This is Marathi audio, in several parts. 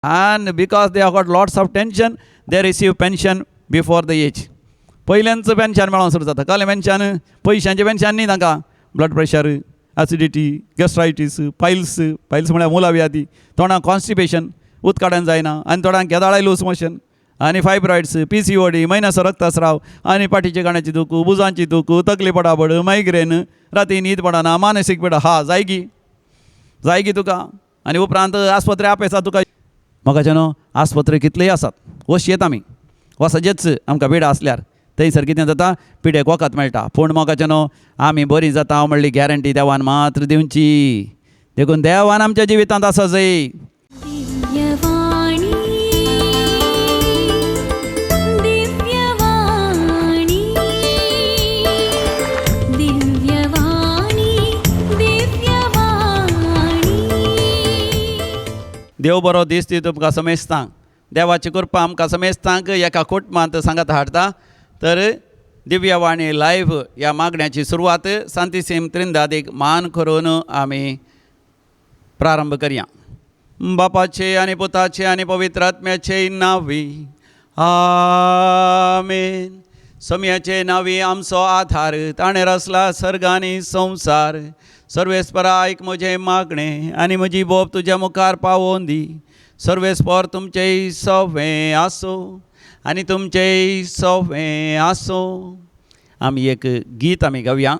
and because they have got lots of tension, they receive pension before the age. पहिल्यांचं पेन्शन मेळोंक सुरू जाता. कसलें पेन्शन? पयशांचें पेन्शन न्ही तांकां. Blood pressure, acidity, gastritis, piles म्हळ्यार मुलाव्याधी, तोंडाक कॉन्स्टिपेशन, उदकाडन जायना, आनी तोंडाक केदाळाय लूज मोशन, आनी फायब्रॉइड्स, PCOD, म्हयन्याचो रक्तस्राव, आनी पाठीचे गाण्याची दूख, बुजांची दूख, तकली पडाबड, मायग्रेन, राती न्हीद पडना, मानसीक पिडा, जायगी तुका. आनी उपरांत आस्पत्री आपयता तुका. म्हाका न्हू आस्पत्री कितलेय आसात, वच आमी वचजेच आमकां पिडा आसल्यार. थंयसर कितें जाता, पिड्याक वखद मेळटा. पूण म्हाका न्हू आमी बरी जाता म्हणली गॅरंटी देवान मात्र दिवची. देखून देवान आमच्या जिवितांत आसा जाय. देव बरो दीस दी तुमकां समेस्तांक. देवाची कृपा आमकां समेस्तांक एका कुटुंबांत सांगात हाडटा. तर दिव्यवाणी लायव्ह ह्या मागण्याची सुरवात सांतीसेम त्रिंदादीक मान करून आमी प्रारंभ करया. बापाचे आनी पुताचे आनी पवित्र आत्म्याचे नांवी आमेन. समयाचे नांवी आमचो आधार, ताणें रचला सर्ग आनी संवसार. सर्वेस्परा आयक म्हजें मागणें आनी म्हजी बोब तुज्या मुखार पावोवन दी. सर्वेस्पर तुमचें सवें आसो आनी तुमचें सवें आसो. आमी एक गीत आमी गावया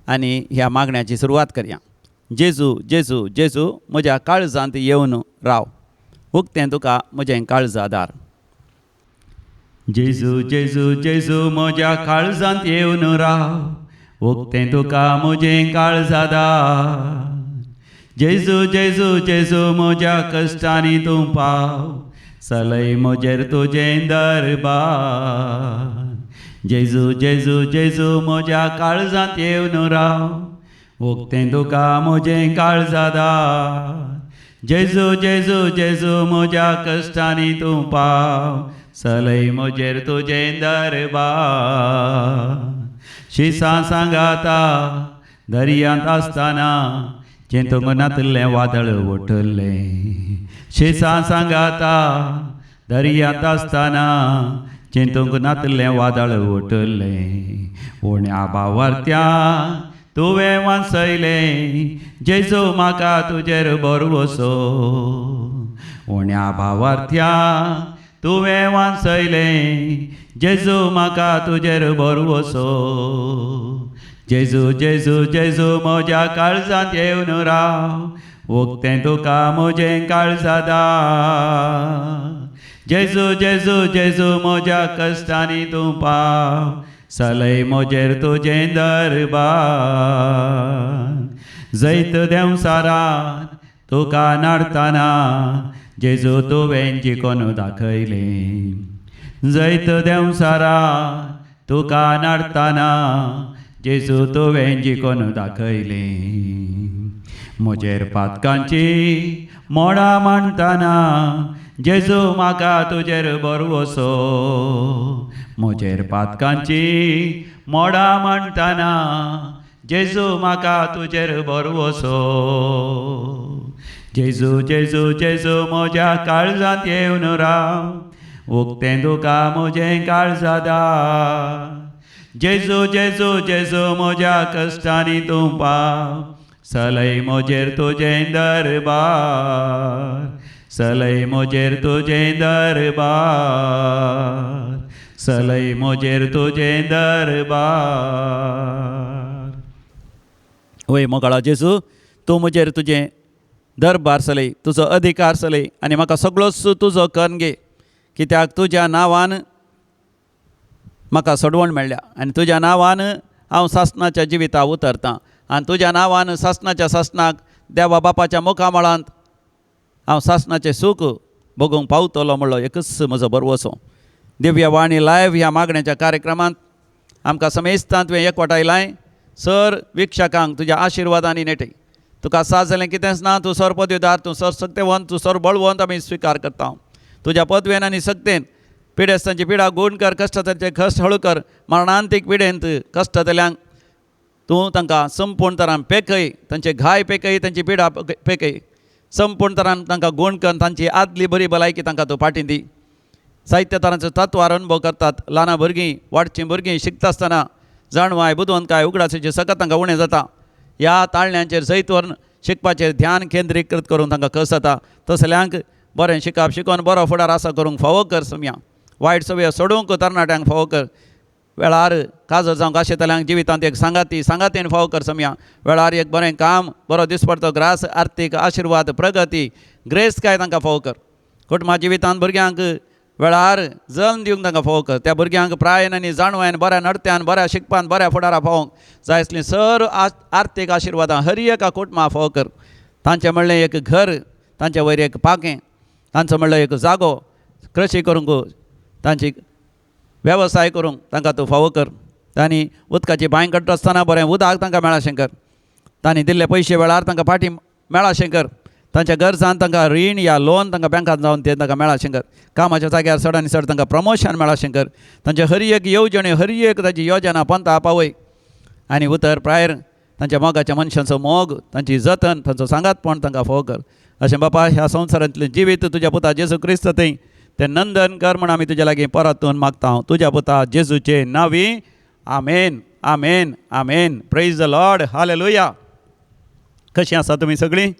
आनी ह्या मागण्याची सुरवात करया. जेजू जेजू जेजू म्हज्या काळजांत येवन राव, उक्तें तुका म्हजें काळजादार. जेजू जेजू जेजू म्हज्या काळजांत येवन राव, उक्तें तुका म्हजें काळजादार. जेजू जेजू जेजू म्हज्या कश्टांनी तूं पाव, चलय म्हजेर तुजें दरबार. जेजू जेजू जेजू म्हज्या काळजांत येवन राव, उक्तें तुका म्हजें काळजादार. जेजू जेजू जेजू म्हज्या कश्टांनी तूं पाव, चलय म्हजेर तुजें दरबार. शिसां सांगाता दर्यांत आसतना, चिंतूंक नातलें वादळ ओटल्लें. शिसां सांगाता दर्यांत आसतना, चिंतूंक नातलें वादळ ओटल्लें. उण्या भावार्थ्या तुवें वाचयलें, जेजू म्हाका तुजेर भरवोसो. उण्या भावार्थ्या तुवें वाचयलें, जेजू म्हाका तुजेर भरवोसो. जेजू जेजू जेजू म्हज्या काळजांत येवन राव, उक्तें तुका म्हजें काळजादार. जेजू जेजू जेजू म्हज्या कश्टांनी तूं पाव, चलय म्हजेर तुजें दरबार. जैत देंवसारान तुका नाडतना, जेजू तुवें जिखून दाखयलें. जैत देंवसारान तुका नाडतना, जेजू तुवें जिखून दाखयलें. म्हजेर पातकांची मोडां मांडतना, जेजू म्हाका तुजेर भरवोसो. म्हजेर पातकांची मोडां मांडतना, जेजू म्हाका तुजेर भरवोसो. जेजू जेजू जेजू म्हज्या काळजांत येवन राव, उक्तें तुका म्हजें काळजादार. जेजू जेजू जेजू म्हज्या कश्टांनी तूं पाव, चलय म्हजेर तुजें दरबार. चलय म्हजेर तुजें दरबार. चलय म्हजेर तुजें दरबार. वय मोगाळा जेजू, तूं म्हजेर तुजें दरबार चलय, तुजो अधिकार चलय आनी म्हाका सगळोच तुजो कन्न घे. कित्याक तुज्या नांवान म्हाका सोडवण मेळ्ळ्या आनी तुज्या नांवान हांव सासणाच्या जिविता उतरतां. आनी तुज्या नांवान सासणाच्या सासणाक देवा बापाच्या मुखामळांत हांव सासणाचें सूख भोगूंक पावतलो म्हणलो एकच म्हजो भरवोसो. दिव्यवाणी लायव्ह ह्या मागण्याच्या कार्यक्रमांत आमकां समेस्तांत तुवें एकवटायलां. सर विक्षकांक तुज्या आशिर्वादांनी नेटय. तुका साथ जालें कितेंच ना, तूं सर पदवीदार, तूं सर सत्यवंत, तूं सर बळवंत आमी स्विकार करता. तुज्या पदवेन आनी सक्तेन पिडेस्तांची पिडा गूण कर, कश्टांचे कश्ट हळू कर. मरणांतीक पिडेंत कश्टांतल्यांक तूं तांकां संपूर्ण तरान पेकय, तांचे घाय पेकय, तांची पिडा पेकय. संपूर्ण तरान तांकां गूण करून तांची आदली बरी भलायकी तांकां तूं फाटीं दी. जायत्या तरांचो तत्वार अनुभव करतात. ल्हाना भुरगीं वाडचीं भुरगीं शिकता आसतना जाणवाय बुदवंतकाय उगडासाचें सकत तांकां उणें जाता. ह्या ताळण्यांचेर सयत व्हरून शिकपाचेर ध्यान केंद्रीकृत करून तांकां कस जाता. तसल्यांक बरें शिकप शिकोवन बरो फुडार आसा करूंक फावो कर सम्या. वायट सवय सोडूंक तरणाट्यांक फावो कर. वेळार काजर जावंक आशेतल्यांक जिवितांत एक सांगातीन फावो कर सम्या. वेळार एक बरें काम, बरो दिसपडतो ग्रास, आर्थीक आशिर्वाद, प्रगती, ग्रेस काय तांकां फावो कर. कुटुंबा जिवितांत भुरग्यांक वेळार जल्म दिवंक तांकां फावो कर. त्या भुरग्यांक प्रायन आनी जाणवायन बऱ्या नडत्यान, बऱ्या शिकपान, बऱ्या फुडारा फावोंक जाय आसलीं सर आर्थीक आशिर्वादां हर एका कुटुंबा फावो कर. तांचें म्हणलें एक घर, तांचे वयर एक पाकें, तांचो म्हणलो एक जागो, कृशी करूंक, तांची वेवसाय करूंक तांकां तूं फावो कर. तांणी उदकाची बांय काडटा आसतना बरें उदक तांकां मेळाशें कर. तांणी दिल्ले पयशे वेळार तांकां फाटीं मेळाशें कर. तांच्या गरजांत तांकां रीण या लोन तांकां बँकांत जावन ते तांकां मेळाशें कर. कामाच्या जाग्यार चड आनी चड तांकां प्रमोशन मेळाशें कर. तांचे हर एक येवजण्यो, हर एक ताची योजना पंथा पावय. आनी उतर प्रायर तांच्या मोगाच्या मनशांचो मोग, तांची जतन, तांचो सांगातपण तांकां फावो कर. अशें बापा ह्या संवसारांतलें जिवीत तुज्या पुता जेजू क्रिस्त थंय तें नंदन कर म्हण आमी तुज्या लागीं परतून मागता. तुज्या पुता जेजूचे नांवी. आमेन, आमेन, आमेन. Praise the Lord. हालेलुया. कशीं आसा तुमी सगळीं?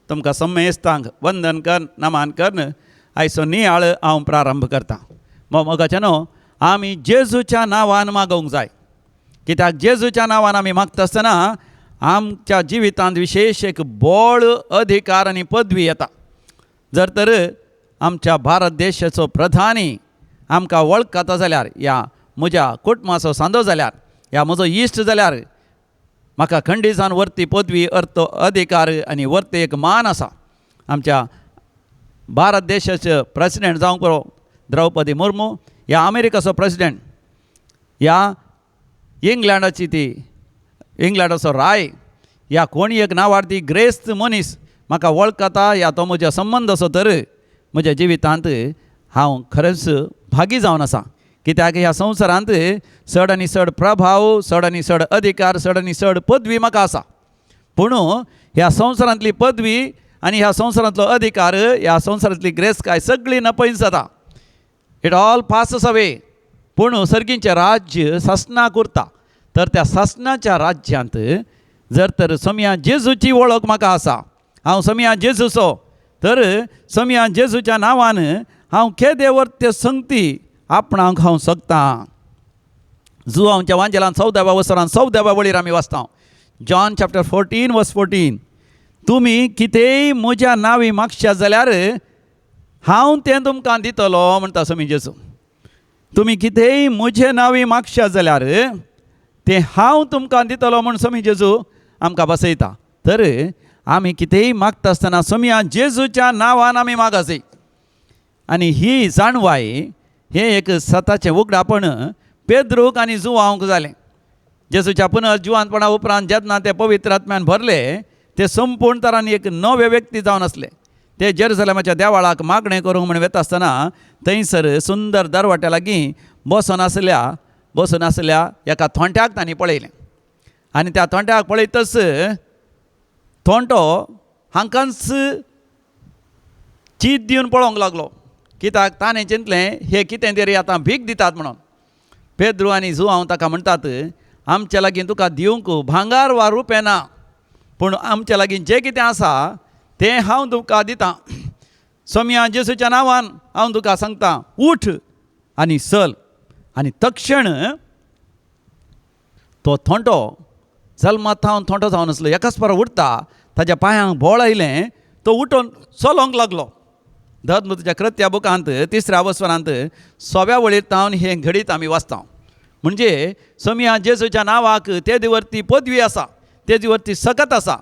तुमकां सम्मेस्तांक वंदन कर, नमान कर. आयचो नियाळ हांव प्रारंभ करतां. मोगाच्या न्हू, आमी जेजूच्या नांवान मागोवंक जाय. कित्याक जेजूच्या नांवान आमी मागता आसतना आमच्या जिवितांत विशेश एक बळ, अधिकार आनी पदवी येता. जर तर आमच्या भारत देशाचो प्रधानी आमकां वळखता जाल्यार, या म्हज्या कुटुंबाचो सांदो जाल्यार, या म्हजो इश्ट जाल्यार म्हाका खंडी जावन वर्ती पदवी, अर्थ, अधिकार आनी वर्ते एक मान आसा. आमच्या भारत देशाचो प्रेसिडेंट जावंक बरो द्रौपदी मुर्मू, ह्या अमेरिकाचो प्रेसिडेंट, ह्या इंग्लंडाची इंग्लंडाचो राय, ह्या कोणी एक नांवार ती ग्रेस्त मनीस म्हाका वळखता, या तो म्हज्या संबंद असो तर म्हज्या जिवितांत हांव खरेंच भागी जावन आसा. कित्याक ह्या संवसारांत चड आनी चड प्रभाव, चड आनी चड अधिकार, चड आनी चड पदवी म्हाका आसा. पूण ह्या संवसारांतली पदवी आनी ह्या संवसारांतलो अधिकार, ह्या संवसारांतली ग्रेस काय सगळी नपयस जाता. It all passes away. पूण सर्गींचें राज्य ससनाक उरता. तर त्या ससनाच्या राज्यांत जर तर सम्या जेजूची वळख म्हाका आसा, हांव सम्या जेजूचो, तर सम्या जेजूच्या नांवान हांव केदे वर्ते संगती आपणाक हांव सकतां. जुवांच्या वांजेलान 14व्या वसरान 14व्या वळीर आमी वाचता. जॉन चॅप्टर 14 वर्स 14. तुमी कितेंय म्हज्या नांवी मागश्या जाल्यार हांव तें तुमकां दितलो म्हणटा समी जेजू. तुमी कितेंय म्हजे नांवी मागश्या जाल्यार तें हांव तुमकां दितलो म्हण समी जेजू आमकां बसयता. तर आमी कितेंय मागता आसतना सम्या जेजूच्या नांवान आमी मागस. आनी ही जाणवाय, हें एक सताचें उगडापण पेद्रूक आनी जुवांक जालें. जेजूच्या पुनर्जुवानपणा उपरांत जेन्ना ते पवित्र आत्म्यान भरले, ते संपूर्ण तरान एक नवे व्यक्ती जावन आसले. ते जेरुसलेमाच्या देवाळाक मागणें करूंक म्हण वता आसतना थंयसर सुंदर दरवाट्या लागीं बसून आसल्या एका थोंट्याक तांणी पळयलें. आनी त्या थोंट्याक पळयतच थोंटो हांकांच चीत दिवन पळोवंक लागलो. कित्याक ताणें चिंतलें हे कितें तरी आतां भीक दितात म्हणून. पेद्रू आनी जुवांव ताका म्हणटात, आमच्या लागीं तुका दिवंक भांगार वा रुपे ना, पूण आमच्या लागीं जें कितें आसा तें हांव तुका दितां. सम्या जेजूच्या नांवान हांव तुका सांगतां, उठ आनी चल. आनी तक्षण तो थोंटो जल्मांत हांव थोंटो जावन आसलो, एकाच पर उठता, ताच्या पांयांक बोळ आयलें, तो उठून चलोंक लागलो. धर्मच्या कृत्या बुकांत 3ऱ्या वसरांत 6व्या वळीर तावन हें घडीत आमी वाचता. म्हणजे सम्या जेजूच्या नांवाक तेजे वरती पदवी आसा, तेजे वरती सकत आसा.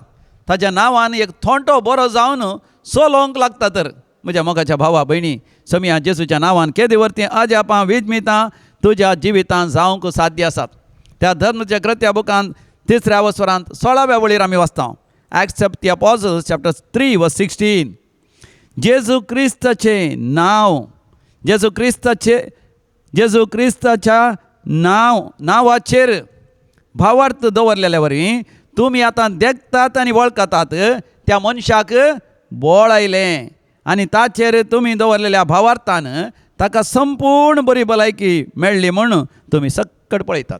ताच्या नांवान एक थोंटो बरो जावन चलोंक लागता. तर म्हज्या मोगाच्या भावा भयणी, सम्या जेजूच्या नांवान केदे वरती अजापां विजमितां तुज्या जिवितांत जावंक साध्य आसात. त्या धर्मच्या कृत्या बुकांत 3ऱ्या वसरांत 16व्या वळीर आमी वाचता. Acts of the Apostles chapter 3 verse 16. जेजू क्रिस्ताच्या नांवाचेर भावार्थ दवरलेल्या वरी तुमी आतां देखतात आनी वळखतात त्या मनशाक बोळ आयलें आनी ताचेर तुमी दवरलेल्या भावार्थान ताका संपूर्ण बरी भलायकी मेळ्ळी म्हूण तुमी सक्कड पळयतात.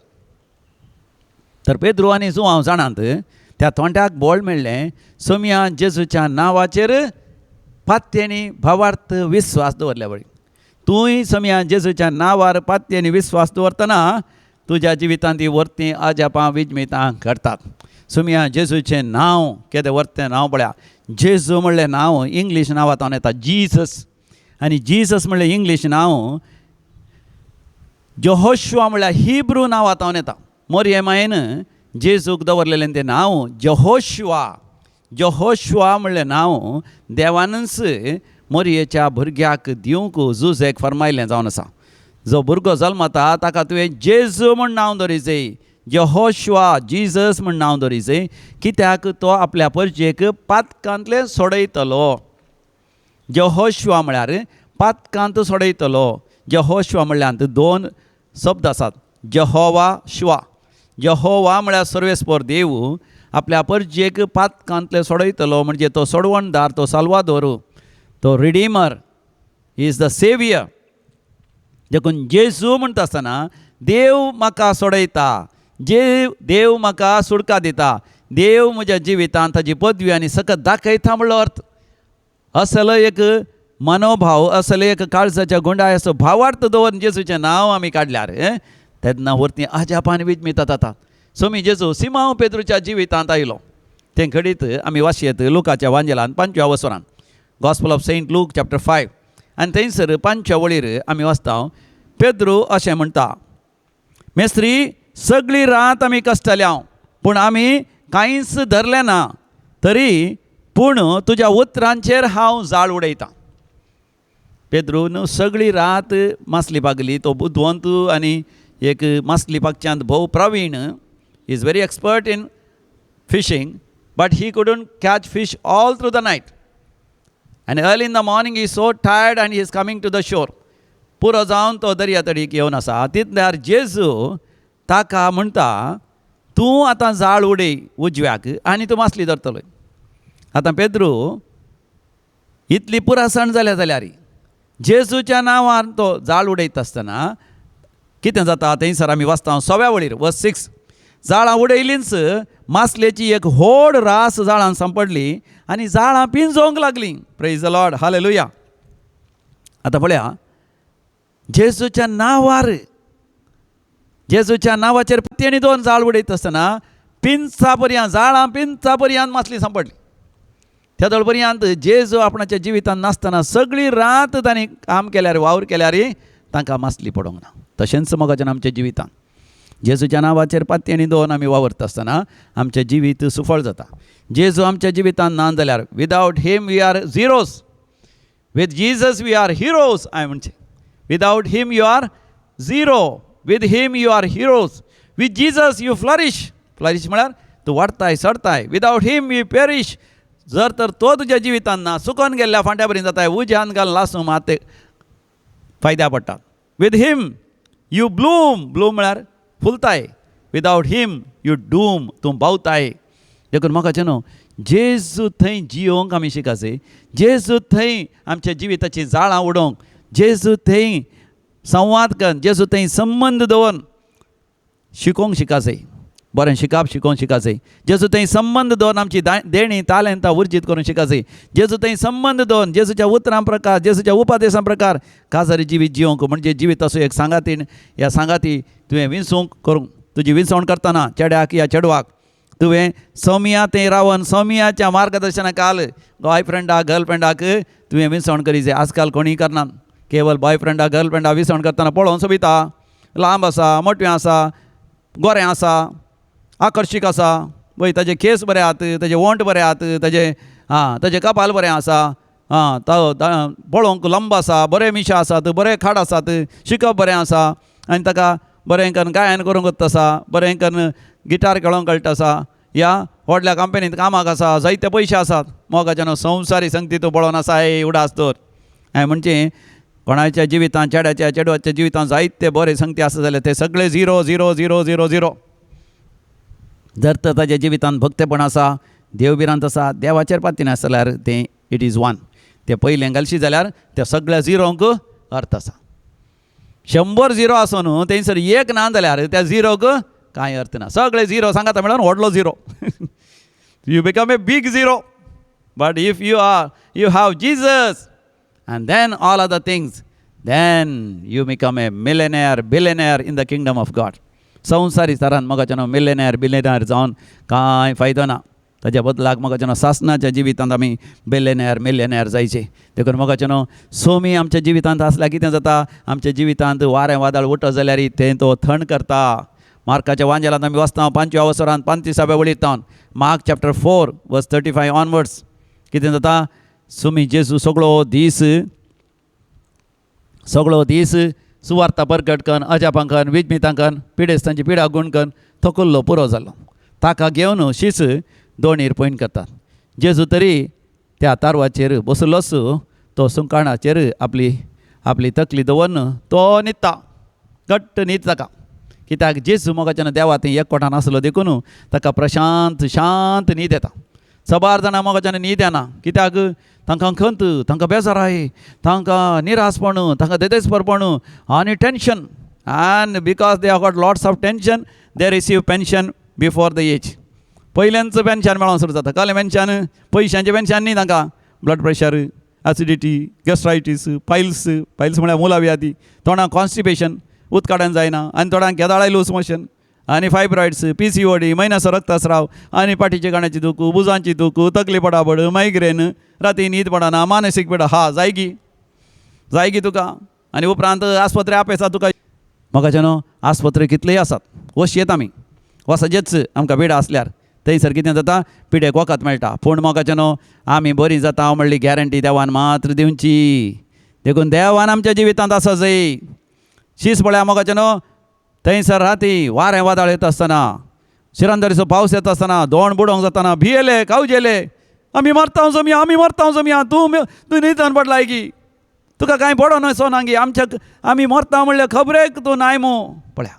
तर पेद्रू आनी जुवांव जाणात त्या थोंड्याक बोळ मेळ्ळें सोम्या जेजूच्या नांवाचेर पात्येनी भावार्थ विस्वास दवरल्या वळी. तूंय सोम्या जेजूच्या नांवार पात्येनी विस्वास दवरतना तुज्या जिवितांत ही वर्ती अजापां विजमितां घडटात. सोम्या जेजूचें नांव केदें वर्तें नांव पळया. जेजू म्हणलें नांव इंग्लीश नांवांतल्यान येता जीसस, आनी जीसस म्हणलें इंग्लीश नांव यहोशुआ म्हणल्यार हिब्रू नांवांतल्यान येता. मोरयेमायेन जेजूक दवरलेलें तें नांव यहोशुआ. यहोशुआ म्हणलें नांव देवानच मोरयेच्या भुरग्याक दिवंक जुजेक फरमायलें जावन आसा. जो भुरगो जल्मता ताका तुवें जेजू म्हूण नांव दवरिचें, यहोशुआ जीसस म्हूण नांव दवरिचें, कित्याक तो आपल्या परजेक पातकांतले सोडयतलो. यहोशुआ म्हळ्यार पातकांत सोडयतलो. यहोशुआ म्हणल्यार दोन शब्द आसात, यहोवा शुआ. यहोवा म्हळ्यार सर्वेस्पर देव आपल्या परजेक पातकांतले सोडयतलो, म्हणजे तो सोडवणदार, तो साल्वादोर, तो redeemer, he is the saviour. देखून जेजू म्हणटा आसतना देव म्हाका सोडयता, देव म्हाका सुडका दिता, देव म्हज्या जिवितांत ताची पदवी आनी सकत दाखयता म्हणलो अर्थ. असलो एक मनोभाव, असलो एक काळजाच्या गुंडाय असो भावार्थ दवरून जेजूचें नांव आमी काडल्यार तेन्ना वर्ती अजापान विजमिता जातात. सोमी जेजू सिमांव पेद्रूच्या जिवितांत आयलो. तें घडीत आमी वाचयत लुकाच्या वांजेलांत 5व्या वसरान, gospel of Saint Luke chapter 5, आनी थंयसर 5व्या वळीर आमी वाचता पेद्रू अशें म्हणटा, मेस्त्री सगळी रात आमी कश्टल्या पूण आमी कांयच धरलें ना, तरी पूण तुज्या उतरांचेर हांव जाळ उडयतां. पेद्रून सगळी रात मासली पागली. तो बुद्धवंत आनी एक मासली पागच्यांत भोव प्रवीण. He is very expert in fishing, but he couldn't catch fish all through the night. आनी early in the morning he so tired आनी he is coming to the shore. पुरो जावन तो दर्या तडीक येवन आसा. तितल्यार जेजू ताका म्हणटा, तूं आतां जाळ उडय उजव्याक आनी तूं मासली धरतलो. आतां पेद्रू इतली पुरासण जाल्या जाल्यार जेजूच्या नांवान तो जाळ उडयता आसतना कितें जाता थंयसर आमी वाचता 6व्या वळीर वर्स 6. जाळां उडयलींच मासलेची एक व्हड रास जाळान सांपडली आनी जाळां पिंजोवंक लागलीं. Praise the Lord, hallelujah. आतां पळया, जेजूच्या नांवार, जेजूच्या नांवाचेर तेणी दोन जाळ उडयता आसतना पिंचा पर्यंत, जाळां पिंचा पर्यंत मासली सांपडली. त्या दळ पर्यंत जेजू आपणाच्या जिवितांत नासतना सगळी रात तांणी काम केल्यार, वावर केल्यार तांकां मासली पडोंक ना. तशेंच मोगाच्यान आमच्या जिवितांत जेजूच्या नांवाचेर पातयेनी दोन आमी वावरता आसतना आमचें जिवीत सुफळ जाता. जेजू आमच्या जिवितांत ना जाल्यार without him we are zeros, with Jesus we are heroes. हांवें म्हणचें without him you are zero, with him you are heroes, with Jesus you flourish. Flourish म्हळ्यार तूं वाडटाय, सडटाय. Without him you perish. जर तर तो तुज्या जिवितांत ना, सुकोन गेल्ल्या फांट्या पर्यंत जाताय, उज्यान घाल लासूं मात ते फायद्या पडटात. With him you Bloom, Bloom म्हळ्यार फुलताय. विदाउट हिम यू डूम, तूं बावताय. देखून म्हाका न्हू जेजू थंय जियोंक आमी शिकाचे, जेजू थंय आमच्या जिविताची जाळां उडोवंक, जेजू थंय संवाद करून, जेजू थंय संबंद दवरून शिकोवंक शिकाचे. बरें शिकप शिकोवंक शिकाचे. जेजू थंय संबंद दवरून आमची देणी तालंतां उर्जीत करून शिकाचे. जेजू थंय संबंद दवरून जेजूच्या उतरां प्रकार, जेजूच्या उपदेशां प्रकार काजारी जिवीत जियोंक, म्हणजे जिवीत असो एक सांगातीन, ह्या सांगाती तुवें विंसूंक करूंक. तुजी विंसवण करतना चेड्याक या चेडवाक तुवें सौम्या थंय रावन सौम्याच्या मार्गदर्शना खाल बॉयफ्रेंडाक, गर्लफ्रेंडाक तुवें विंसवण करीचें. आजकाल कोणीय करना. केवळ बॉयफ्रेंडाक, गर्लफ्रेंडाक विंसवण करतना पळोवन सोबिता, लांब आसा, मोठ्यो आसा, गोरें आसा, आकर्शीक आसा, वय ताजे केस बरे आहात, ताजे वोंट बरे आहात, ताजे कपाल बरें आसा, तो पळोवंक लंब आसा, बरे मिशा आसात, बरे खाड आसात, शिकप बरें आसा, आनी ताका बरें करून गायन करूंक वता आसा, बरें करून गिटार खेळोंक कळटा आसा, या व्हडल्या कंपनींत कामाक आसा, जायते पयशे आसात. मोगाच्यान संवसारी संगती तूं पळोवन आसा हे उडास तर. हांवें म्हणचें कोणाच्या जिवितांत, चेड्याच्या चेडवाच्या जिवितांत जायते बरे संगती आसा जाल्यार ते सगळे 0 0 0 0 0. जर तर ताच्या जिवितांत भक्तेपण आसा, देवबिरांत आसा, देवाचेर पातीन आसा जाल्यार तें इट इज वन. ते पयलें घालशी जाल्यार त्या सगळ्या झिरोंक अर्थ आसा. 100 झिरो आसो न्हू थंयसर एक ना जाल्यार त्या झिरोक कांय अर्थ ना. सगळे झिरो सांगाता मेळोन व्हडलो zero. You become a big zero. But if you have Jesus and then all other things, then you become a millionaire, billionaire in the kingdom of God. संवसारी स्तरान म्हाका मिलेनियर बिलियनियर जावन कांय फायदो ना. ताच्या बदलाक म्हाका सासणाच्या जिवितांत आमी बिलियनियर मिलियनियर जायचे. देखून म्हाका सोमी आमच्या जिवितांत आसल्यार कितें जाता, आमच्या जिवितांत वारें वादळ उठत जाल्यार तें तो थंड करता. मार्काच्या वांजेलांत आमी वाचता 5व्या वसरांत 35व्या वळींतावन मार्क चॅप्टर 4 वर्स 35 ऑनवर्ड्स कितें जाता. सुमी जेजू सगळो दीस सुवार्ता परगट करून अजापांकन विजमितांकन पिडेस्तांची पिडा गुण करून थकुल्लो पुरो जालो. ताका घेवन शीस दोणीर पॉयंट करतात. जेजू तरी त्या तारवाचेर बसलोच तो सुंकाणाचेर आपली तकली दवरून तो न्हिदता, घट्ट न्हीद ताका. कित्याक जेजू मोगाच्यान देवा थंय एकवटान आसलो देखून ताका प्रशांत शांत न्हीद येता. सबार जाणां मोगाच्यान न्हीद येना. कित्याक तांकां खंत, तांकां बेजाराय, तांकां निरासपण, तांकां देदेसपरपण आनी tension. And because they have got lots of tension they receive pension before the age. पयलेंच पेन्शन मेळोंक सुरू जाता. कसलें पेन्शन? पयशांचें पेन्शन न्ही तांकां. Blood pressure, acidity, gastritis, piles म्हळ्यार मुलाव्याधी, तोंडाक कॉन्स्टिपेशन, उदकाडन जायना, आनी तोंडाक केदाळाय लूज मोशन, आनी फायब्रॉइड्स, PCOD, मैनाचो रक्तस्राव, आनी पाठीचे गाण्याची दूख, बुजांची दूख, तकली पडाबड, मायग्रेन, राती न्हीद पडना, मानसीक पिडा. जायगी तुका. आनी उपरांत आस्पत्री आपेसा तुका. म्हाका आस्पत्री कितलेय आसात, वच आमी वचजेच आमकां पिडा आसल्यार. थंयसर कितें जाता, पिडेक वखद मेळटा. पूण म्हाका आमी बरी जाता म्हणली गॅरंटी देवान मात्र दिवची. देखून देवान आमच्या जिवितांत आसा जाय. शीस पळया म्हाका थंयसर राती वारें वादळ येता आसतना, शिरंदरीचो पावस येता आसतना, दोण बुडोंक जाताना भियेले, कावजेले, आमी मरता जमिया, तूं न्हिदन पडला की तुका कांय पडो न्हय सोनांगी, आमी मरता म्हणल्यार खबरेक तूं नाय मू. पळया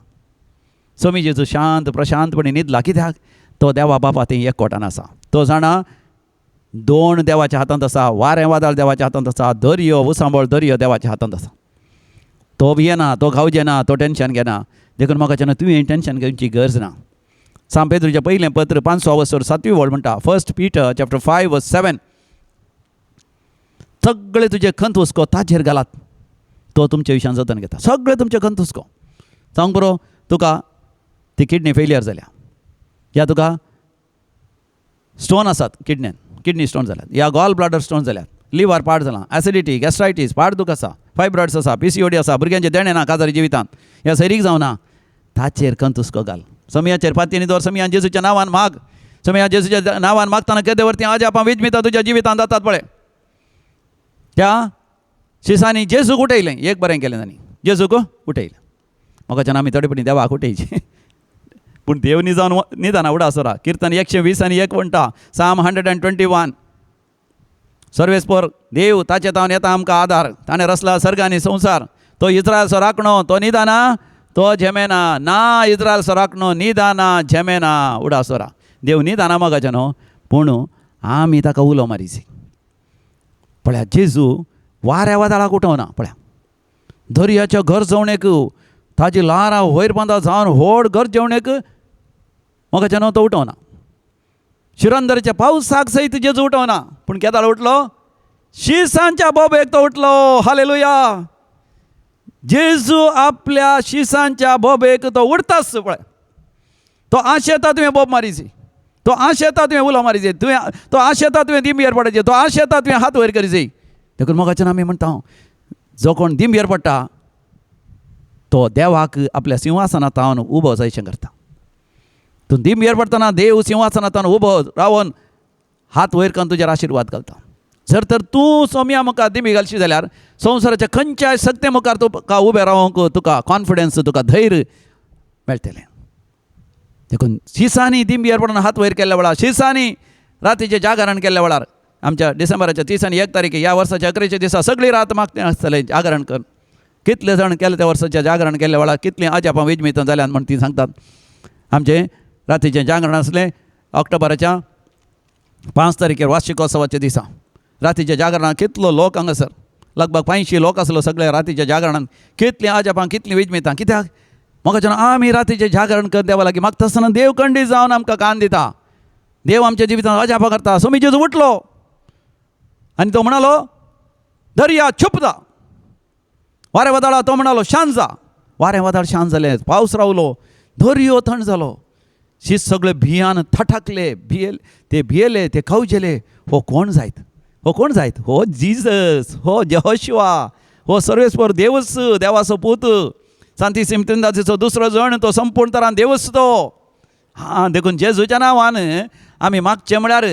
सोमी जेजू शांत प्रशांतपणी न्हिदला. कित्याक? तो देवा बापा थंय एकवटान आसा. तो जाणा दोण देवाच्या हातांत आसा, वारें वादळ देवाच्या हातांत आसा, दर्यो उसांबळ दर्यो देवाच्या हातांत आसा. तो भियेना, तो गावजेना, तो टेन्शन घेना. देखून म्हाका तुवें टेन्शन घेवची गरज ना. सांत पेद्रूचें पयलें पत्र 5 वसर 7वी वळ म्हणटा, 1 Peter chapter 5 verse 7. सगळे तुजे खंत हुस्को ताचेर घालात, तो तुमच्या विशयान जतन घेता. सगळे तुमचे खंत हुस्को. सांग बरो, तुका ती किडनी फेलियर जाल्या, या तुका स्टोन आसात किडनीन, किडनी स्टोन जाल्यात, या गॉल ब्लॅडर स्टोन जाल्यात, लिव्हर पाड जाला, एसिडिटी, गॅस्ट्रायटीस, पाड दूख आसा, फायब्रॉइड्स आसा, PCOD आसा, भुरग्यांचे देणे ना काजारी जिवितांत, ह्या सैरीक जावना. ताचेर खंत हुस्को घाल. समयाचेर पातयेनी दवर, समयान जेजूच्या नांवान माग. समया जेजूच्या नांवान मागतना केदे वरती आज आपण विजमिता तुज्या जिवितांत जातात. पळय त्या शिसांनी जेजूक उठयलें. एक बरें केलें तांणी, जेजूक उठयलें. म्हाका आमी थोडेपणी देवाक उठयचे. पूण देव निदाना उडासोरा. कीर्तन 120:1 म्हणटा, Psalm 121. सर्वेस्पर देव ताचे तावन येता आमकां आदार. ताणें रचला सर्ग आनी संवसार. तो इस्रायलचो राखणो, तो निदाना, तो झेमेना. ना इस्रायलचो राखणो, निदाना, झेमेना, उडासोरा. देव निदाना मोगाचे न्हू, पूण आमी ताका उलो मारीचे. पळया जेजू वाऱ्या वादळाक उठवना. पळया दर्याच्या गरजवणेक, ताजी ल्हारां वयर बांदा जावन व्हड गरजवणेक मोगाचे न्हू तो उठवना. शिरंदरीच्या पावसाक सयत जेजू उठवना, पूण केदाळ उठलो, शिसांच्या बोबेक तो उठलो. हालेलुया. जेजू आपल्या शिसांच्या बोबेक तो उठताच. पळय तो आश येता तुवें बोब मारीची, तो आश येता तुवें उलो मारीचे, तो आश येता तुवें दिंबयेर पडचे, तो आश येता तुवें हात वयर करीचे. देखून मोगाच्यान आमी म्हणटा, जो कोण दिंबयेर पडटा तो देवाक आपल्या सिंहासनांत तावन उबो जायशें करता. तूं दिंबयेर पडटना देव सिंहासनांत उबो रावन हात वयर करून तुजेर आशिर्वाद घालता. जर तर तूं सोम्या मुखार दिंबी घालशी जाल्यार संवसाराच्या खंयच्याय सक्ते मुखार तुका उबें रावंक तुका कॉन्फिडन्स, तुका धैर्य मेळटलें. देखून शिसांनी दिंबयेर पडून हात वयर केल्ल्या वेळार, शिसांनी रातीचें जागरण केल्ल्या वेळार, आमच्या डिसेंबराच्या 30 आनी 1 तारीख ह्या वर्साच्या 11 दिसा सगळी रात मागतें आसतलें जागरण कर. कितले जाण केले त्या वर्साच्या जागरण केल्ल्या वेळार, कितलीं आजापां विजमितां जाल्यात म्हण ती सांगतात. आमचें रातीचें जागरण आसलें ऑक्टोबराच्या 5 तारखेर वार्षिकोत्सवाच्या दिसा. रातीच्या जागरणात कितलो लोक हांगासर लगभग 500 लोक आसलो सगळे रातीच्या जागरणात. कितली आजापां कितली विजमेतां. कित्याक म्हाका आमी रातीचें जागरण कर देवा लागीं म्हाका तसतना देव खंडीत जावन आमकां कान दिता. देव आमच्या जिवितांत अजापां करता. सोमी जेजू उठलो आनी तो म्हणालो दर्या चुप जा. वारें वादळा तो म्हणालो शांत जा. वारें वादळ शांत जालें. पावस रावलो. दर्यो थंड जालो. शीत सगळे भियान थटाकले. भियेले ते खवजेले. हो कोण जायत? हो कोण जायत? हो जिजस. हो यहोशुआ. हो सर्वेस्वर देवच देवाचो पूत. सांतीसीम त्रिंदाचेचो दुसरो जण तो संपूर्ण तरान देवच तो. हां देखून जेजूच्या नांवान आमी मागचें म्हळ्यार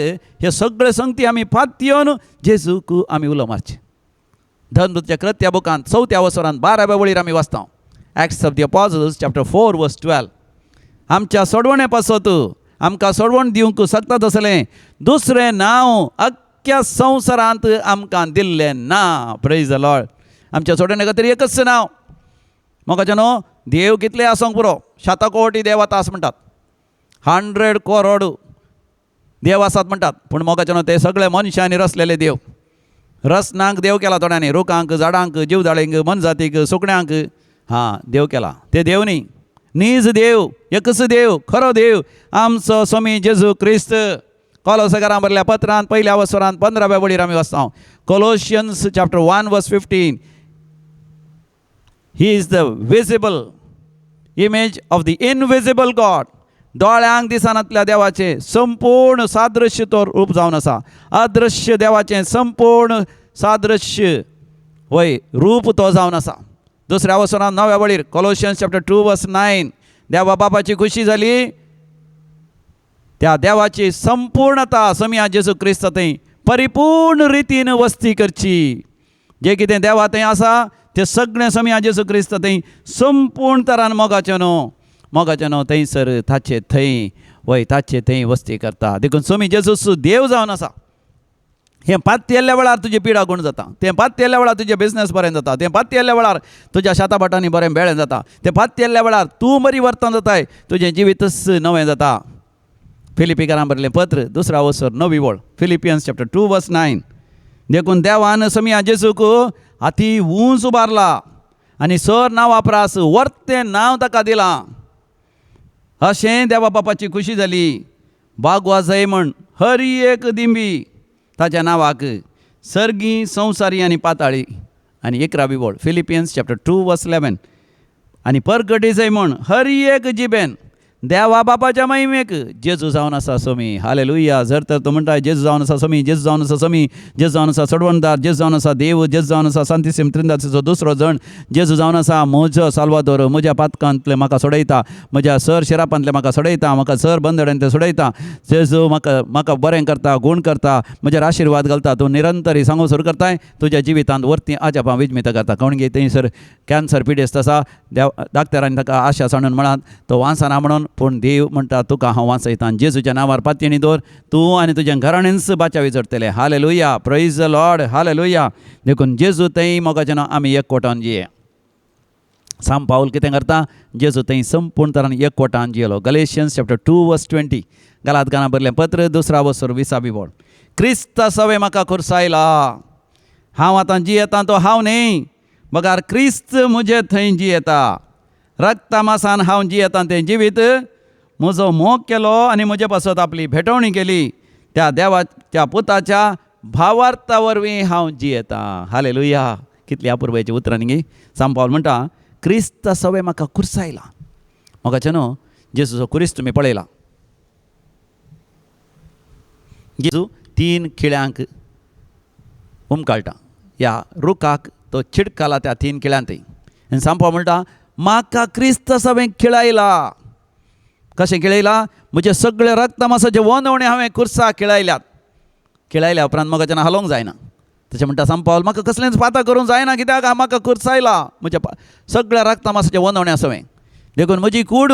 हे सगळे संगती आमी फात येवन जेजूक आमी उलो मारचें. धर्मदूताच्या कृत्या बुकांत 4थ्या वसरांत 12व्या वळीर आमी वाचता. Acts of the Apostles chapter 4 verse 12. आमच्या सोडवणे पासत आमकां सोडवण दिवंक सकतात असलें दुसरें नांव अख्ख्या संवसारांत आमकां दिल्लें ना. Praise the Lord. आमच्या सोडवणे खातीर एकच नांव. म्हाका न्हू देव कितले आसूंक पुरो. 7 कोटी देव आतां आसा म्हणटात. 100 करोड देव आसात म्हणटात. पूण म्हाका न्हू ते सगळे मनशांनी रचलेले देव. रचनांक देव केला थोड्यांनी. रुखांक झाडांक जीवदाळींक मनजातीक सुकण्यांक हां देव केला. ते देव न्ही. नीज देव एकच देव खरो देव आमचो स्वामी जेजू क्रिस्त. कोलोसाकारांक बरयल्ल्या पत्रांत 1ल्या वसरांत 15व्या वळीर आमी वाचता. Colossians chapter 1 verse 15. He is the visible image of the invisible God. दोळ्यांक दिसनातल्या देवाचें संपूर्ण सादृश्य तो रूप जावन आसा. अदृश्य देवाचें संपूर्ण सादृश्य वय रूप तो जावन आसा. दुसऱ्या वसरांत 9व्या वळीर Colossians chapter 2 verse 9. देवा बापाची खुशी जाली. त्या देवाची संपूर्णता समिया जेजू क्रिस्त थंय परिपूर्ण रितीन वस्ती करची. जें कितें देवा थंय आसा तें सगळें समिया जेजू क्रिस्त थंय संपूर्ण तरान मोगाचें न्हू थंयसर ताचे थंय वय ताचे थंय वस्ती करता. देखून स्वामी जेजूस देव जावन आसा. हें पात येयल्ल्या वेळार तुजी पिडा गूण जाता. तें पात येयल्ल्या वेळार तुजें बिझनेस बरें जाता. तें पात येयल्ल्या वेळार तुज्या शेताबाटांनी बरें बेळें जाता. तें पात येयल्ल्या वेळार तूं बरी वर्तन जाताय. तुजें जिवीतच नवें जाता. फिलिपिकारांक बरयल्लें पत्र 2रा वसर 9वी वळ. Philippians chapter 2 verse 9. देखून देवान समिया जेजूक हाती उंच उबारला आनी सर नांव वापरास वर्तें नांव ताका दिलां. अशें देवा बापाची खुशी जाली. बागवा जय म्हण हर एक दिंबी ताच्या नांवाक सर्गी संवसारी आनी पाताळी. आनी 11वी वळ Philippians chapter 2 verse 11. आनी परगटी जय म्हण हर एक जिबेन देवा बापाच्या महिमेक जेजू जावन आसा स्वामी. हालेलुया. जर तर तो म्हणटा जेजू जावन आसा स्वामी, जेजू जावन आसा स्वामी, जेजू जावन आसा सोडवणदार, जेजू जावन आसा देव, जेजू जावन आसा सांतीसीम त्रिंदाचेचो दुसरो जण, जेजू जावन आसा म्हजो साल्वादोर. म्हज्या पातकांतले म्हाका सोडयता, म्हज्या सर शिरापांतले म्हाका सोडयता, म्हाका सर बंदड्यान ते सोडयता. जेजू म्हाका बरें करता, गूण करता, म्हजेर आशिर्वाद घालता. तूं निरंतर सांगो सुरू करताय तुज्या जिवितांत वर्ती आजापां विजमिता करता. कोण गे थंयसर कॅन्सर पिडेस्त आसा. डाक्टरांनी ताका आशा सांडून म्हणात तो वांसना म्हणून. पूण देव म्हणटा तुका हांव वांचयतां. जेजूच्या नांवार पातयेणी दवर. तूं आनी तुज्या घराण्यांच बाचावी जडटले. हालेलुया. Praise the Lord. हालेलुया. देखून जेजू थंय मोगाचें आमी एकवटान जिये. साम पावल कितें करता? जेजू थंय संपूर्ण तरान एकवटान जियेलो. Galatians chapter 2 verse 20. गलातकारांक बरयल्लें पत्र 2रा वसर 20वी वळ. क्रिस्त सवे म्हाका खुरसायला. हांव आतां जियेतां तो हांव न्ही, बगार क्रिस्त म्हजे थंय जियेता. रक्ता मासान हांव जियेतां तें जिवीत म्हजो मोग केलो आनी म्हजे पासत आपली भेटवणी केली. त्या देवाच्या पुताच्या भावार्था वरवीं हांव जियेतां. हालेलुया. कितली अपुर्बायेची उतरां न्ही. साम पावल म्हणटा क्रिस्त सवे म्हाका खुरसायला. म्हाका न्हू जेजूचो क्रिस्त तुमी पळयला. जेजू 3 खिळ्यांक उमकाळटा. ह्या रुखाक तो चिडकाला त्या 3 खिळ्यांतय. आनी साम पावल म्हणटा म्हाका क्रिस्त सवें खिळायला. कशें खिळयला? म्हजे सगळे रक्त मांसाचे वनवणे हांवें खुर्सा खिळायल्यात. खिळायल्या उपरांत म्हाका हालोवंक जायना. तशें म्हणटा साम पावल म्हाका कसलेंच पातां करूंक जायना कित्याक म्हाका खुरसायला म्हज्या सगळ्या रक्ता मांसाचे वनवण्या सवें. देखून म्हजी कूड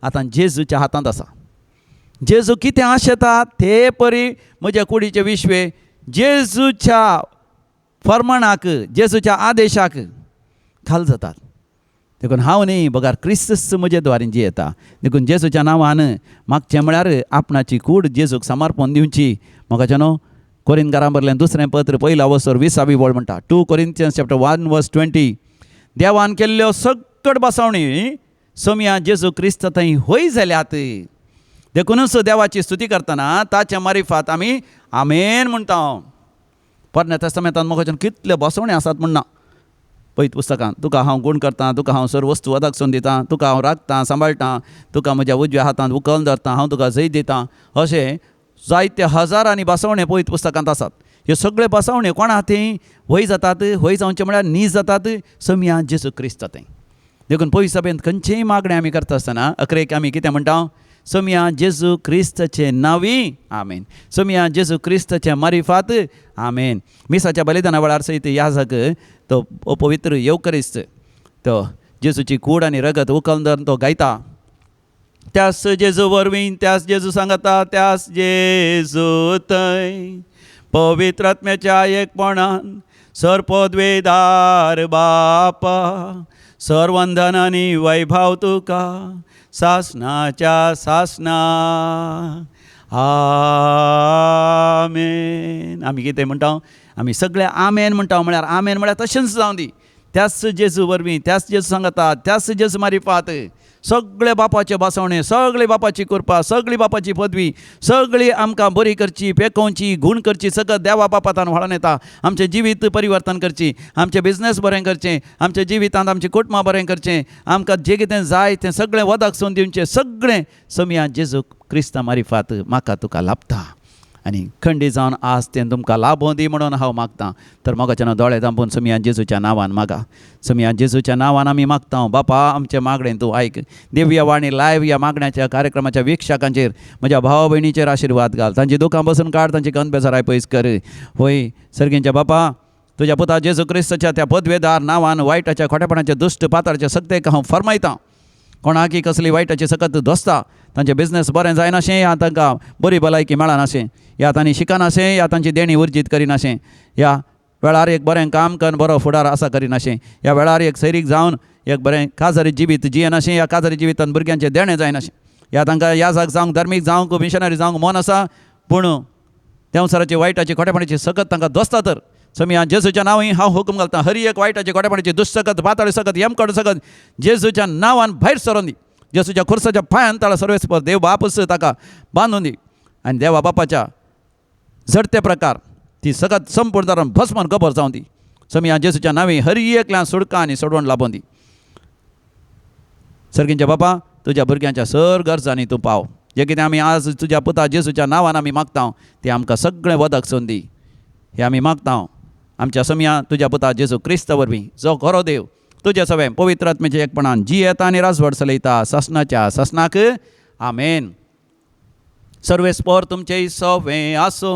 आतां जेजूच्या हातांत आसा. जेजू कितें आशेता ते परी म्हज्या कुडीचे विश्वे जेजूच्या फर्माणाक, जेजूच्या आदेशाक खाल जातात. देखून हांव न्ही, बगार क्रिस्तस म्हजे द्वारे जियेता. देखून जेजूच्या नांवान मागचें म्हळ्यार आपणाची कूड जेजूक समर्पण दिवची. म्हाका न्हू कोरिंथकारां बरयलें दुसरें पत्र पयला वसर 20वी वळ म्हणटा 2 Corinthians chapter 1 verse 20. देवान केल्ल्यो सगळ बसावणी सोम्या जेजू क्रिस्त थंय होय जाल्यात. देखूनच देवाची स्तुती करतना ताच्या मारिफात आमी आमेन म्हणटा. पोरण्या तेस्तामेंतांत म्हाका कितले बसवणे आसात म्हणना पळयत पुस्तकांत. तुका हांव गूण करतां, तुका हांव सर्व वस्तू वदाकसून दितां, तुका हांव राखतां सांबाळटां, तुका म्हज्या उजव्या हातांत उखलून धरतां, हांव तुका जैत दितां. अशें जायते हजारांनी बसवणे पळयत पुस्तकांत आसात. ह्यो सगळे बसवणे कोणा थंय वय जातात? वय जावचे म्हळ्यार न्ही जातात सोम्या जेजू क्रिस्त थंय. देखून पळय सभेंत खंयचेय मागणें आमी करता आसतना अकरेक आमी कितें म्हणटा? सोम्या जेजू क्रिस्तचे नांवी आमेन. सोम्या जेजू क्रिस्तचे मारिफात आमेन. मिसाच्या बलिदाना वेळार सयत याजक तो पवित्र येवकरिस्त तो जेजूची कूड आनी रगत उखलून धरून तो गायता. त्याच जेजू वरवीं त्याच जेजू सांगता त्याच जेजू थंय पवित्र आत्म्याच्या एकपणान सरपदवेदार बापा सर्वंधन आनी वैभव तुका सासनाच्या सासना आमेन. आमी कितें म्हणटा? आमी सगळे आमेन म्हणटा. म्हळ्यार आमेन म्हळ्यार तशेंच जावं दी. त्याच जेजू वरवीं त्याच जेजू सांगता त्याच जेजू मारिफात सगळे बापाचे बसवणे, सगळी बापाची कृपा, सगळी बापाची पदवी, सगळी आमकां बरी करची, पेकोवची, गूण करची, सगळं देवा बापातान व्हळून येता. आमचें जिवीत परिवर्तन करची, आमचें बिझनेस बरें करचें, आमच्या जिवितांत आमचें कुटुंबां बरें करचें, आमकां जें कितें जाय तें सगळें वदाक सोन दिवचें. सगळें सोम्या जेजू क्रिस्ता मारिफात म्हाका तुका लाभता आनी खंडी जावन आज तें तुमकां लाभों दी म्हणून हांव मागतां. तर मोगाच्यान दोळे धांपून सोम्या जेजूच्या नांवान मागा. सोम्या जेजूच्या नांवान आमी मागता. बापा आमचें मागणें तूं आयक. दिव्य वाणी लायव्ह ह्या मागण्याच्या कार्यक्रमाच्या विक्षकांचेर म्हज्या भावा भयणीचेर आशिर्वाद घाल. तांची दुखां बसून काड, तांची गंध बेजाराय पयस कर. होय सर्गींच्या बापा तुज्या पुता जेजू क्रिस्ताच्या त्या पदवेदार नांवान वायटाच्या खोटेपणाच्या दुश्ट पाताळच्या सक्तेक हांव फरमायतां. कोणाकी कसली वायटाची सकत दोस्ता तांचें बिझनेस बरें जायनाशें, या तांकां बरी भलायकी मेळनाशें, या तांणी शिकनाशें, या तांची देणी उर्जीत करिनाशें, या वेळार एक बरें काम करून बरो फुडार आसा करिनाशें, या वेळार एक सैरीक जावन एक बरें काजारी जिवीत जियेनाशें, या काजारी जिवितांत भुरग्यांचें देणें जायनाशें, या तांकां याजाक जावंक धार्मीक जावंक मिशनरी जावंक मन आसा पूण देंवसराची वायटाची खोटेपणाची सकत तांकां दोस्ता. तर सोम्या जेजूच्या नांवांनी हांव हुकूम घालतां, हर एक वायटाची खोटेपणाची दुश्सकत पाताळी सकत यमकड सकत जेजूच्या नांवान भायर सरोन दी. जेजूच्या खुर्साच्या पांयान ताळा सर्वेस्पर देव बापूस ताका बांदून दी आनी देवा बापाच्या झडते प्रकार ती सकत संपूर्ण तरान भस्मान खबर जावं दी. सोम्या जेजूच्या नांवी हर एकल्यान सुडकां आनी सोडवण लाभोवन दी. सर्गींच्या बापा तुज्या भुरग्यांच्या सर गरजांनी तूं पाव. जें कितें आमी आज तुज्या पुता जेजूच्या नांवान आमी मागता तें आमकां सगळें वदक सोन दी. हें आमी मागता आमच्या सोम्या तुज्या पुता जेजू क्रिस्त वरवीं जो खरो देव तुजे सवें पवित्र आत्म्याचे एकपणान जी येता आनी राजवट चलयता ससनाच्या ससनाक आमेन. सर्वेस्पर तुमचें सवें आसो,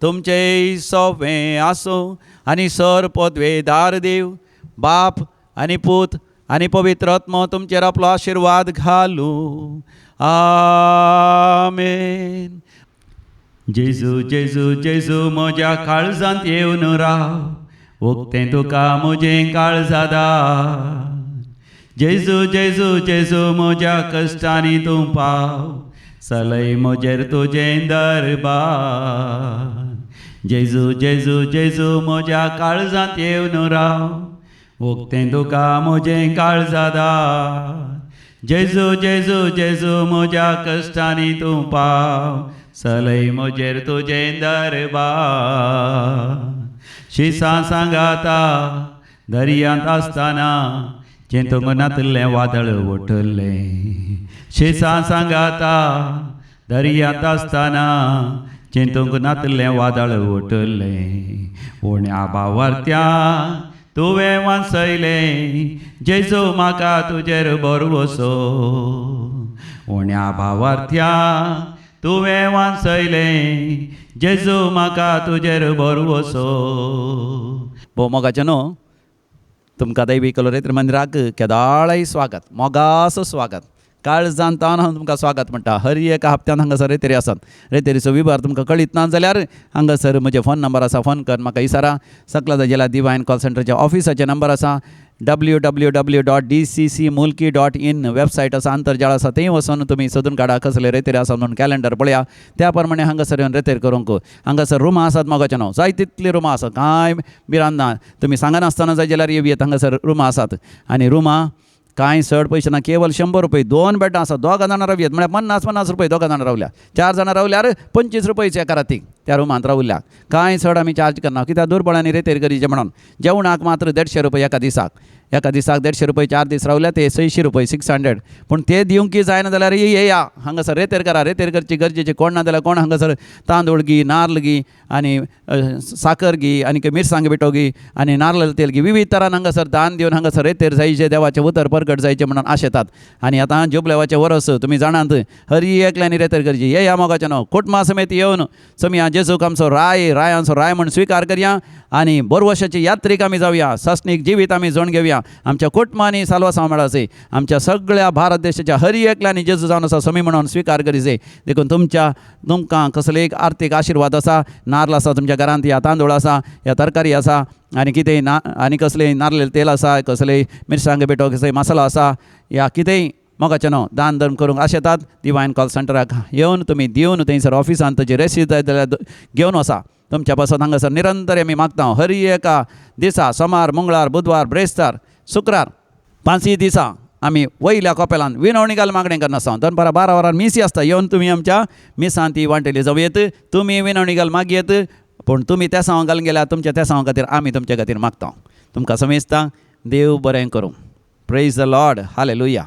तुमचें सवें आसो आनी सर पदवेदार देव बाप आनी पूत आनी पवित्र आत्मो तुमचेर आपलो आशिर्वाद घालूं आमेन. जेजू जेजू जेजू म्हज्या काळजांत येवन राव, वखतें तुका म्हजें काळजादार. जेजू जेजू जेजू म्हज्या कश्टांनी तूं पाव, चलय म्हजेर तुजें दरबार. जेजू जेजू जेजू म्हज्या काळजांत येवन राव, वखतें तुका म्हजें काळजादार. जेजू जेजू जेजू म्हज्या कश्टांनी तूं पाव, चलय म्हजेर तुजें दरबार. शिसां सांगाता दर्यांत आसतना चेंतूंक नातलें वादळ ओटलें. शिसां सांगाता दर्यांत आसतना चेंतूंक नातलें वादळ ओटलें. उण्या भावार्थ्या तुवें वाचयलें, जेजू म्हाका तुजेर भरवोसो. उण्या भावार्थ्या तुवें वाचयलें, जेजू म्हाका तुजेर भरवोसो. भोव मोगाचें न्हू तुमकां दैवी कलोरेत्र मंदिराक केदाळय स्वागत, मोगासो स्वागत. काळजांतान हांव तुमकां स्वागत म्हणटा. हर एका हप्त्यान हांगासर रेतेरी आसात. रेतेरीचो विभार तुमकां कळीत ना जाल्यार हांगासर म्हजे फोन नंबर आसा, फोन कर म्हाका इसारा. सकला जाल्यार डिवायन कॉल सेंटरच्या ऑफिसाचे नंबर आसा www.dccmulki.in वेबसायट आसा, आंतरजाळ आसा, थंय वचून तुमी सोदून काडा कसले रेतेर आसा म्हणून कॅलेंडर पळया. त्या प्रमाणे हांगासर येवन रेतेर करूंक. हांगासर रुमां आसात मोगाचें न्हू, जाय तितली रुमां आसात, कांय भिरांत ना. तुमी सांगनासतना जाय जाल्यार येवयात, हांगासर रुमां आसात. आनी रुमां कांय चड पयशे ना, केवल 100 रुपये. 2 बेड्डां आसात, 2 जाणां रावयात म्हळ्यार 50 रुपये 2 जाणां रावल्या. 4 जाणां रावल्यार 25 रुपये एका रातीक त्या रुमांत रावल्याक. कांय चड आमी चार्ज करना, कित्याक दुर्बळांनी रेतेर करीचें म्हणून. जेवणाक मात्र 150 रुपये एका दिसाक. 150 रुपये 4 दीस रावल्या ते 600 रुपये 600. पूण ते दिवंकी जायना जाल्यार येया हांगासर रेतेर करा. रेतेर करची गरजेचें. कोण ना जाल्यार कोण हांगासर तांदूळ गी, नाल्ल गी, आनी साकर गी, आनी मिरसांग बिटो गी, आनी नाल्ल तेल गी, विविध तरान हांगासर दान दिवन हांगासर रेतेर जायचे देवाचें उतर परगट जायचें म्हणून आशेतात. आनी आतां जुबलेवाचें वरस तुमी जाणात, हरी एकल्यांनी रेतेर करची. येया मोगाचें न्हू, कुटुंबा समेत येवन समी जेजूक आमचो रायांचो राय म्हूण स्विकार करया. आनी वर्षाची यात्रेक आमी जावया. सस्नीक जिवीत आमी जण घेवया. आमच्या कुटुंबांनी साल्वासांव मेळासे. आमच्या सगळ्या भारत देशाच्या हरी एकल्यानी जेजू जावन आसा समी म्हणून स्विकार करीचे. देखून तुमकां कसले एक आर्थीक आशिर्वाद आसा. नाल्ल आसा तुमच्या घरांत, या तांदूळ आसा, या तरकारी आसा, आनी कितेंय आनी कसलें नाल्लें तेल आसा, कसलें मिरसांग बेटो, कसलें मसालो आसा, या कितेंय मोगाचें न्हू दान धर्म करूंक आशेतात. डिवायन कॉल सेंटराक येवन तुमी दिवन थंयसर ऑफिसांत ताची रेसीद जाय जाल्यार घेवन वचा. तुमच्या पासत हांगासर निरंतर आमी मागता. हर एका दिसा सोमार, मंगळार, बुधवार, ब्रेस्तार, शुक्रार 5 दिसा आमी वयल्या कपेलांत विनवणी घाल मागणें करनासा. दनपारां 12 वरांर मिसी आसता. येवन तुमी आमच्या मिसांत ती वांटेली जावयेत. तुमी विनवणी घाल मागयेत. पूण तुमी तेसांव घालून गेल्यार तुमच्या तेसांवा खातीर आमी तुमच्या खातीर मागता. तुमकां समेजता. देव बरें करूं. Praise the Lord. हालेलुया.